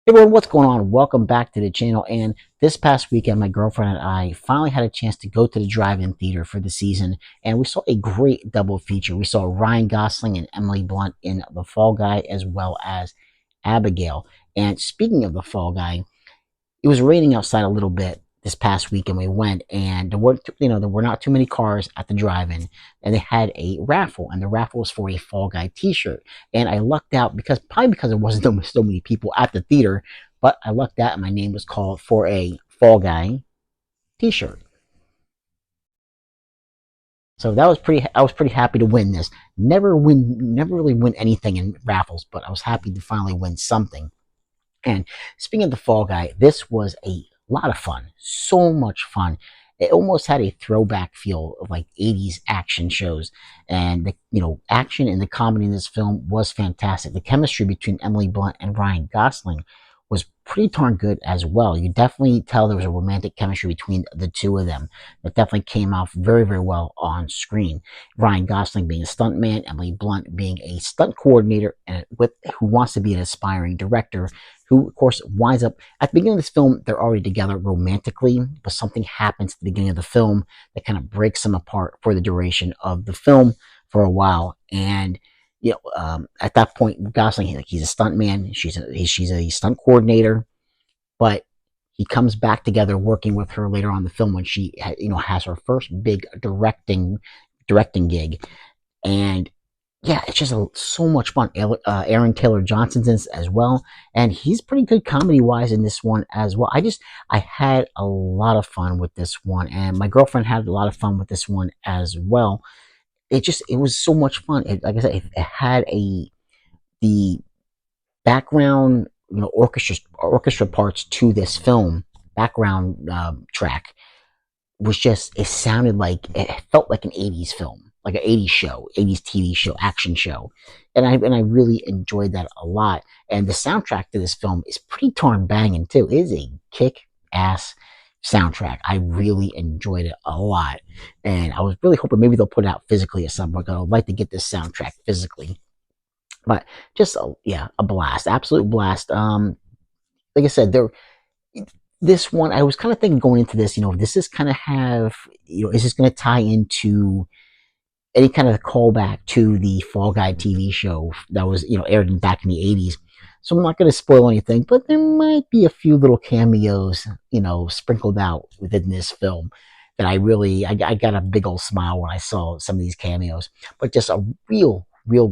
Hey everyone, what's going on? Welcome back to the channel. And this past weekend, my girlfriend and I finally had a chance to go to the drive-in theater for the season, and we saw a great double feature. We saw Ryan Gosling and Emily Blunt in The Fall Guy, as well as Abigail. And speaking of The Fall Guy, it was raining outside a little bit this past weekend. We went, and there were not too many cars at the drive-in, and they had a raffle, and the raffle was for a Fall Guy T-shirt. And I lucked out because there wasn't so many people at the theater, but I lucked out, and my name was called for a Fall Guy T-shirt. So that was pretty. I was pretty happy to win this. Never really win anything in raffles, but I was happy to finally win something. And speaking of the Fall Guy, this was a lot of fun. So much fun. It almost had a throwback feel of like 80s action shows. And the action and the comedy in this film was fantastic. The chemistry between Emily Blunt and Ryan Gosling was pretty darn good as well. You definitely tell there was a romantic chemistry between the two of them that definitely came off very, very well on screen. Ryan Gosling being a stuntman, Emily Blunt being a stunt coordinator, and who wants to be an aspiring director, who of course winds up at the beginning of this film. They're already together romantically, but something happens at the beginning of the film that kind of breaks them apart for the duration of the film for a while. And at that point, Gosling, like, he's a stunt man. She's a stunt coordinator, but he comes back together working with her later on in the film when she has her first big directing gig. And yeah, it's just so much fun. Aaron Taylor Johnson's in this as well, and he's pretty good comedy wise in this one as well. I had a lot of fun with this one, and my girlfriend had a lot of fun with this one as well. It was so much fun. Like I said, it had the background, orchestra parts to this film, background track was just, it felt like an 80s film, like an 80s show, 80s TV show, action show. And I really enjoyed that a lot. And the soundtrack to this film is pretty darn banging too. It is a kick ass soundtrack. I really enjoyed it a lot. And I was really hoping maybe they'll put it out physically at some point. I'd like to get this soundtrack physically. But just a blast, absolute blast. Like I said, this one, I was kind of thinking going into this, this is kind of is this going to tie into any kind of callback to the Fall Guy TV show that was, aired back in the 80s. So I'm not going to spoil anything, but there might be a few little cameos, sprinkled out within this film that I got a big old smile when I saw some of these cameos. But just a real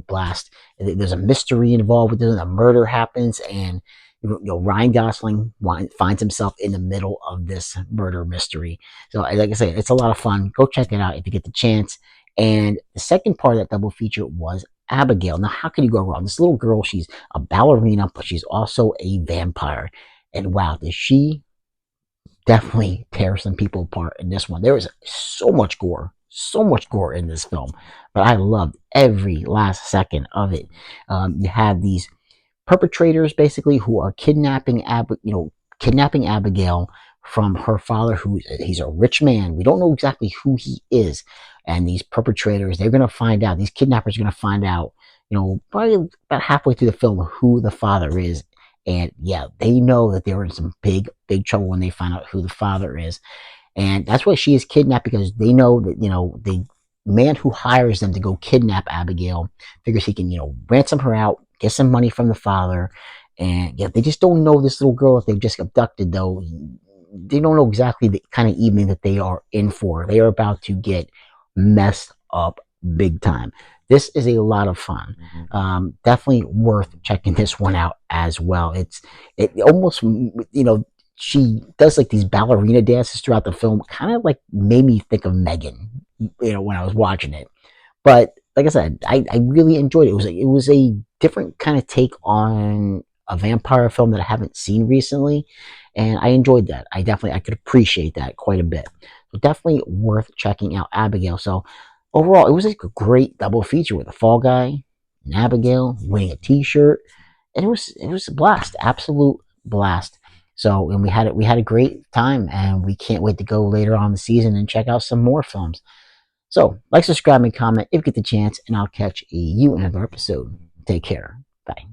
blast. There's a mystery involved with it. A murder happens, and Ryan Gosling finds himself in the middle of this murder mystery. So, like I said, it's a lot of fun. Go check it out if you get the chance. And the second part of that double feature was Abigail. Now, how can you go wrong? This little girl, she's a ballerina, but she's also a vampire. And wow, does she definitely tear some people apart in this one. There was so much gore in this film, but I loved every last second of it. You have these perpetrators basically who are kidnapping Abigail from her father, he's a rich man. We don't know exactly who he is, and these perpetrators, they're going to find out. These kidnappers are going to find out, probably about halfway through the film, who the father is. And yeah, they know that they're in some big trouble when they find out who the father is. And that's why she is kidnapped, because they know that, the man who hires them to go kidnap Abigail figures he can, ransom her out, get some money from the father. And yeah, they just don't know this little girl that they've just abducted, though. They don't know exactly the kind of evening that they are in for. They are about to get messed up big time. This is a lot of fun. Definitely worth checking this one out as well. It almost, she does like these ballerina dances throughout the film, kind of like made me think of Megan, when I was watching it. But like I said, I really enjoyed it. It was a different kind of take on a vampire film that I haven't seen recently, and I enjoyed that. I could appreciate that quite a bit. So definitely worth checking out Abigail. So overall, it was like a great double feature with the Fall Guy and Abigail winning a T-shirt, and it was a blast, absolute blast. So, and we had a great time, and we can't wait to go later on in the season and check out some more films. So, like, subscribe, and comment if you get the chance, and I'll catch you in another episode. Take care. Bye.